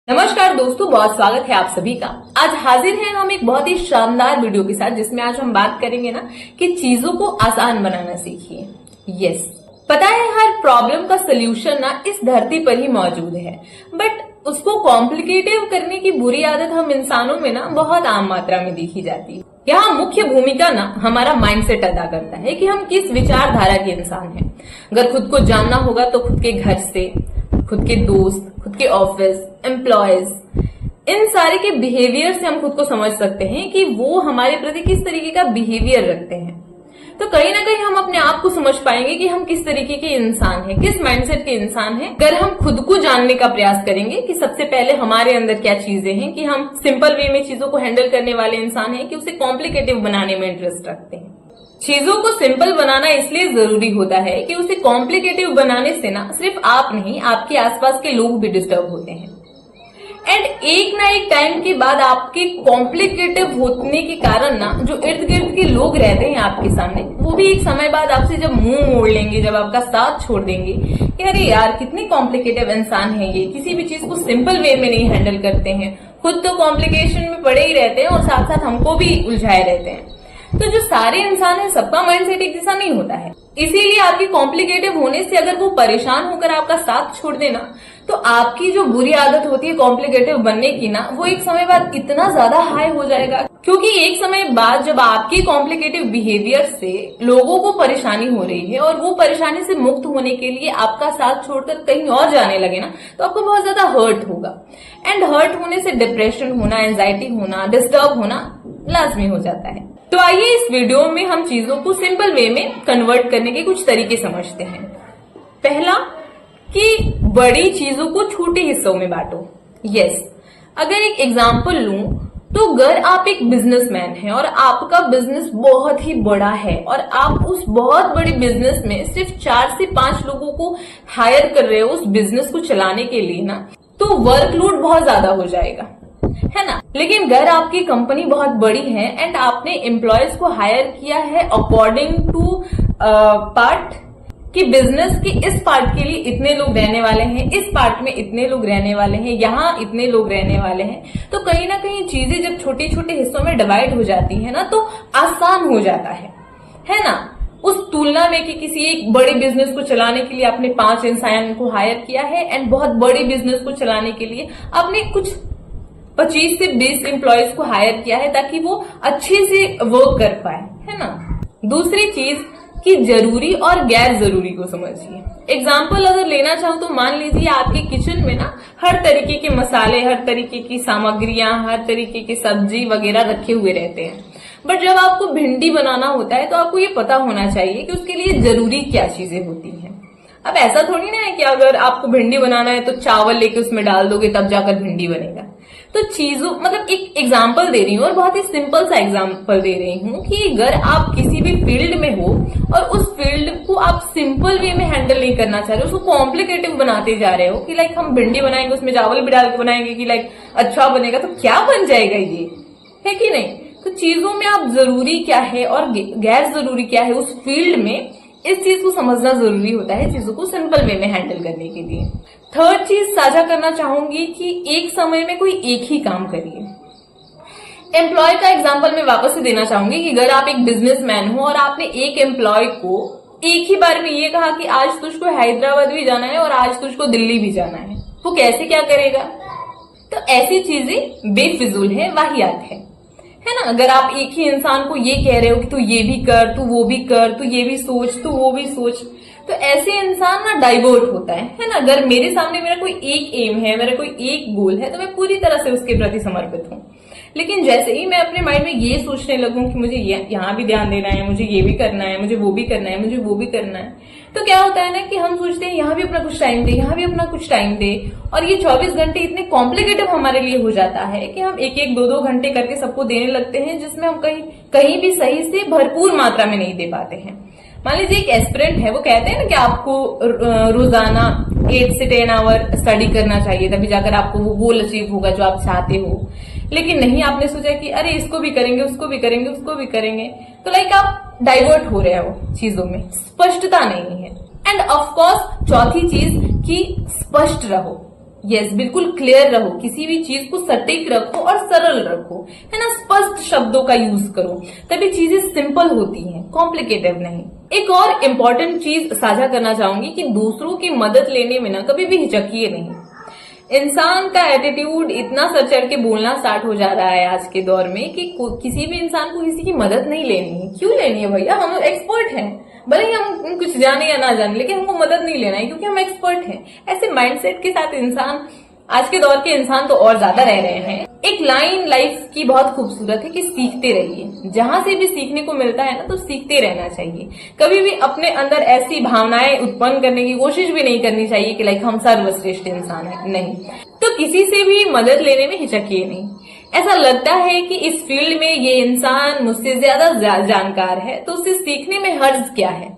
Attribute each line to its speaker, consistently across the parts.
Speaker 1: नमस्कार दोस्तों, बहुत स्वागत है आप सभी का। आज हाजिर हैं हम एक बहुत ही शानदार वीडियो के साथ, जिसमें आज हम बात करेंगे ना कि चीजों को आसान बनाना सीखिए। यस, पता है हर प्रॉब्लम का सलूशन ना इस धरती पर ही मौजूद है, बट उसको कॉम्प्लिकेटेड करने की बुरी आदत हम इंसानों में ना बहुत आम मात्रा में देखी जाती है। यहाँ मुख्य भूमिका ना हमारा माइंडसेट अदा करता है कि हम किस विचारधारा के इंसान हैं। अगर खुद को जानना होगा तो खुद के घर से, खुद के दोस्त, खुद के ऑफिस, एम्प्लॉयज, इन सारे के बिहेवियर से हम खुद को समझ सकते हैं कि वो हमारे प्रति किस तरीके का बिहेवियर रखते हैं। तो कहीं ना कहीं हम अपने आप को समझ पाएंगे कि हम किस तरीके के इंसान हैं, किस माइंडसेट के इंसान हैं, अगर हम खुद को जानने का प्रयास करेंगे कि सबसे पहले हमारे अंदर क्या चीजें हैं, कि हम सिंपल वे में चीजों को हैंडल करने वाले इंसान हैं कि उसे कॉम्प्लिकेटिव बनाने में इंटरेस्ट रखते हैं। चीजों को सिंपल बनाना इसलिए जरूरी होता है कि उसे कॉम्प्लिकेटिव बनाने से ना सिर्फ आप नहीं, आपके आसपास के लोग भी डिस्टर्ब होते हैं। एंड एक ना एक टाइम के बाद आपके कॉम्प्लिकेटिव होने के कारण ना जो इर्द गिर्द के लोग रहते हैं आपके सामने, वो भी एक समय बाद आपसे जब मुंह मोड़ लेंगे, जब आपका साथ छोड़ देंगे कि अरे यार कितने कॉम्प्लिकेटिव इंसान है ये, किसी भी चीज को सिंपल वे में नहीं हैंडल करते हैं, खुद तो कॉम्प्लिकेशन में पड़े ही रहते हैं और साथ साथ हमको भी उलझाए रहते हैं। तो जो सारे इंसान है, सबका माइंडसेट एक जैसा नहीं होता है। इसीलिए आपकी कॉम्प्लिकेटिव होने से अगर वो परेशान होकर आपका साथ छोड़ देना, तो आपकी जो बुरी आदत होती है कॉम्प्लिकेटिव बनने की ना, वो एक समय बाद इतना ज्यादा हाई हो जाएगा, क्योंकि एक समय बाद जब आपके कॉम्प्लिकेटिव बिहेवियर से लोगों को परेशानी हो रही है और वो परेशानी से मुक्त होने के लिए आपका साथ छोड़कर कहीं और जाने लगे ना, तो आपको बहुत ज्यादा हर्ट होगा। एंड हर्ट होने से डिप्रेशन होना, एंजाइटी होना, डिस्टर्ब होना लाजमी हो जाता है। तो आइए इस वीडियो में हम चीजों को सिंपल वे में कन्वर्ट करने के कुछ तरीके समझते हैं। पहला, कि बड़ी चीजों को छोटे हिस्सों में बांटो। यस, अगर एक एग्जांपल लूं तो अगर आप एक बिजनेसमैन हैं और आपका बिजनेस बहुत ही बड़ा है और आप उस बहुत बड़े बिजनेस में सिर्फ 4 से 5 लोगों को हायर कर रहे हो उस बिजनेस को चलाने के लिए ना, तो वर्कलोड बहुत ज्यादा हो जाएगा, है ना। लेकिन अगर आपकी कंपनी बहुत बड़ी है एंड आपने एम्प्लॉयज को हायर किया है अकॉर्डिंग टू पार्ट, कि बिजनेस के इस पार्ट के लिए इतने लोग रहने वाले हैं, इस पार्ट में इतने लोग रहने वाले हैं, यहाँ इतने लोग रहने वाले हैं, तो कहीं ना कहीं चीजें जब छोटे छोटे हिस्सों में डिवाइड हो जाती है ना, तो आसान हो जाता है ना। उस तुलना में कि किसी एक बड़े बिजनेस को चलाने के लिए आपने 5 इंसान को हायर किया है एंड बहुत बड़े बिजनेस को चलाने के लिए आपने कुछ 25 से 20 एम्प्लॉयज को हायर किया है ताकि वो अच्छे से वर्क कर पाए, है ना। दूसरी चीज कि जरूरी और गैर जरूरी को समझिए। एग्जाम्पल अगर लेना चाहूं तो मान लीजिए आपके किचन में ना हर तरीके के मसाले, हर तरीके की सामग्रियां, हर तरीके की सब्जी वगैरह रखे हुए रहते हैं, बट जब आपको भिंडी बनाना होता है तो आपको ये पता होना चाहिए कि उसके लिए जरूरी क्या चीजें होती हैं। अब ऐसा थोड़ी ना है कि अगर आपको भिंडी बनाना है तो चावल लेके उसमें डाल दोगे तब जाकर भिंडी बनेगा। तो चीजों, मतलब एक एग्जाम्पल दे रही हूँ और बहुत ही सिंपल सा एग्जाम्पल दे रही हूँ कि अगर आप किसी भी फील्ड में हो और उस फील्ड को आप सिंपल वे में हैंडल नहीं करना चाह रहे हो, उसको कॉम्प्लिकेटिव बनाते जा रहे हो कि लाइक हम भिंडी बनाएंगे उसमें चावल भी डाल के बनाएंगे कि लाइक अच्छा बनेगा, तो क्या बन जाएगा ये, है कि नहीं। तो चीजों में आप जरूरी क्या है और गैर जरूरी क्या है उस फील्ड में, इस चीज को समझना जरूरी होता है चीजों को सिंपल वे में हैंडल करने के लिए। थर्ड चीज साझा करना चाहूंगी कि एक समय में कोई एक ही काम करिए। एम्प्लॉय का एग्जांपल मैं वापस से देना चाहूंगी कि अगर आप एक बिजनेसमैन हो और आपने एक एम्प्लॉय को एक ही बार में ये कहा कि आज तुझको हैदराबाद भी जाना है और आज तुझको दिल्ली भी जाना है, वो कैसे क्या करेगा। तो ऐसी चीजें बेफिजूल है, वाहियात है ना। अगर आप एक ही इंसान को ये कह रहे हो कि तू ये भी कर, तू वो भी कर, तू ये भी सोच, तू वो भी सोच, तो ऐसे इंसान ना डाइवर्ट होता है ना। अगर मेरे सामने मेरा कोई एक एम है, मेरा कोई एक गोल है, तो मैं पूरी तरह से उसके प्रति समर्पित हूँ। लेकिन जैसे ही मैं अपने माइंड में ये सोचने लगूं कि मुझे यहाँ भी ध्यान देना है, मुझे ये भी करना है, मुझे वो भी करना है, मुझे वो भी करना है, तो क्या होता है ना कि हम सोचते हैं यहाँ भी अपना कुछ टाइम दे, यहाँ भी अपना कुछ टाइम दे, और ये 24 घंटे इतने कॉम्प्लिकेटिव हमारे लिए हो जाता है कि हम 1-1, 2-2 घंटे करके सबको देने लगते हैं, जिसमें हम कहीं भी सही से भरपूर मात्रा में नहीं दे पाते हैं। मान लीजिए एक एस्पिरेंट है, वो कहते हैं ना कि आपको रोजाना 8 से 10 आवर स्टडी करना चाहिए, तभी जाकर आपको वो गोल अचीव होगा जो आप चाहते हो। लेकिन नहीं, आपने सोचा कि अरे इसको भी करेंगे, उसको भी करेंगे, उसको भी करेंगे, तो लाइक आप डाइवर्ट हो रहे हो चीजों में, स्पष्टता नहीं है। एंड ऑफ कोर्स चौथी चीज कि स्पष्ट रहो। यस, बिल्कुल क्लियर रहो, किसी भी चीज को सटीक रखो और सरल रखो, है ना, स्पष्ट शब्दों का यूज करो, तभी चीजें सिंपल होती हैं, कॉम्प्लिकेटेड नहीं। एक और इम्पोर्टेंट चीज साझा करना चाहूंगी कि दूसरों की मदद लेने में ना कभी भी हिचकिए नहीं। इंसान का एटीट्यूड इतना सर चढ़ के बोलना स्टार्ट हो जा रहा है आज के दौर में कि किसी भी इंसान को किसी की मदद नहीं लेनी है। क्यों लेनी है भैया, हम एक्सपर्ट हैं, भले ही हम कुछ जाने या ना जाने, लेकिन हमको मदद नहीं लेना है क्योंकि हम एक्सपर्ट हैं। ऐसे माइंडसेट के साथ इंसान, आज के दौर के इंसान तो और ज्यादा रह रहे हैं। एक लाइन लाइफ की बहुत खूबसूरत है कि सीखते रहिए। जहां से भी सीखने को मिलता है ना, तो सीखते रहना चाहिए। कभी भी अपने अंदर ऐसी भावनाएं उत्पन्न करने की कोशिश भी नहीं करनी चाहिए कि लाइक हम सर्वश्रेष्ठ इंसान है, नहीं। तो किसी से भी मदद लेने में हिचकिए नहीं। ऐसा लगता है कि इस फील्ड में ये इंसान मुझसे ज्यादा जानकार है, तो उससे सीखने में हर्ज क्या है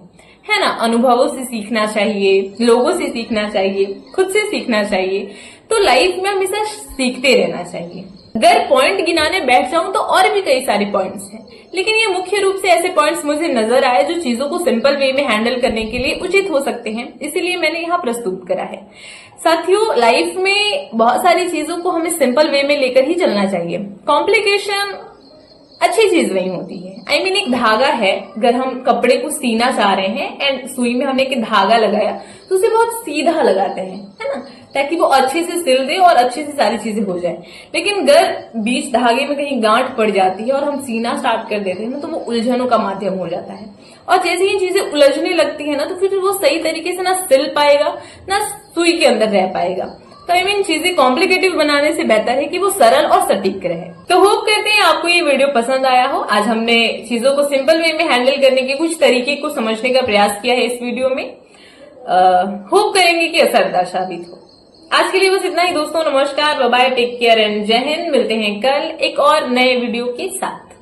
Speaker 1: ना। अनुभवों से सीखना चाहिए, लोगों से सीखना चाहिए, खुद से सीखना चाहिए। तो लाइफ में हमेशा सीखते रहना चाहिए। अगर पॉइंट गिनाने बैठ जाऊं तो और भी कई सारे पॉइंट्स हैं, लेकिन ये मुख्य रूप से ऐसे पॉइंट्स मुझे नजर आए जो चीजों को सिंपल वे में हैंडल करने के लिए उचित हो सकते हैं, इसीलिए मैंने यहाँ प्रस्तुत करा है। साथियों, लाइफ में बहुत सारी चीजों को हमें सिंपल वे में लेकर ही चलना चाहिए। कॉम्प्लिकेशन अच्छी चीज नहीं होती है। I mean, एक धागा है, अगर हम कपड़े को सीना चाह रहे हैं एंड सुई में हमने एक धागा लगाया तो उसे बहुत सीधा लगाते हैं, है ना, ताकि वो अच्छे से सिल दे और अच्छे से सारी चीजें हो जाए। लेकिन अगर बीच धागे में कहीं गांठ पड़ जाती है और हम सीना स्टार्ट कर देते हैं ना, तो वो उलझनों का माध्यम हो जाता है। और जैसे ही चीजें उलझने लगती है ना, तो फिर वो सही तरीके से ना सिल पाएगा ना सुई के अंदर रह पाएगा। तो I mean, चीजें कॉम्प्लिकेटिव बनाने से बेहतर है कि वो सरल और सटीक रहे। तो होप करते हैं आपको ये वीडियो पसंद आया हो। आज हमने चीजों को सिंपल वे में हैंडल करने के कुछ तरीके को समझने का प्रयास किया है इस वीडियो में। होप करेंगे कि असरदार साबित हो। आज के लिए बस इतना ही दोस्तों। नमस्कार, bye bye, take care and जय हिंद। मिलते हैं कल एक और नए वीडियो के साथ।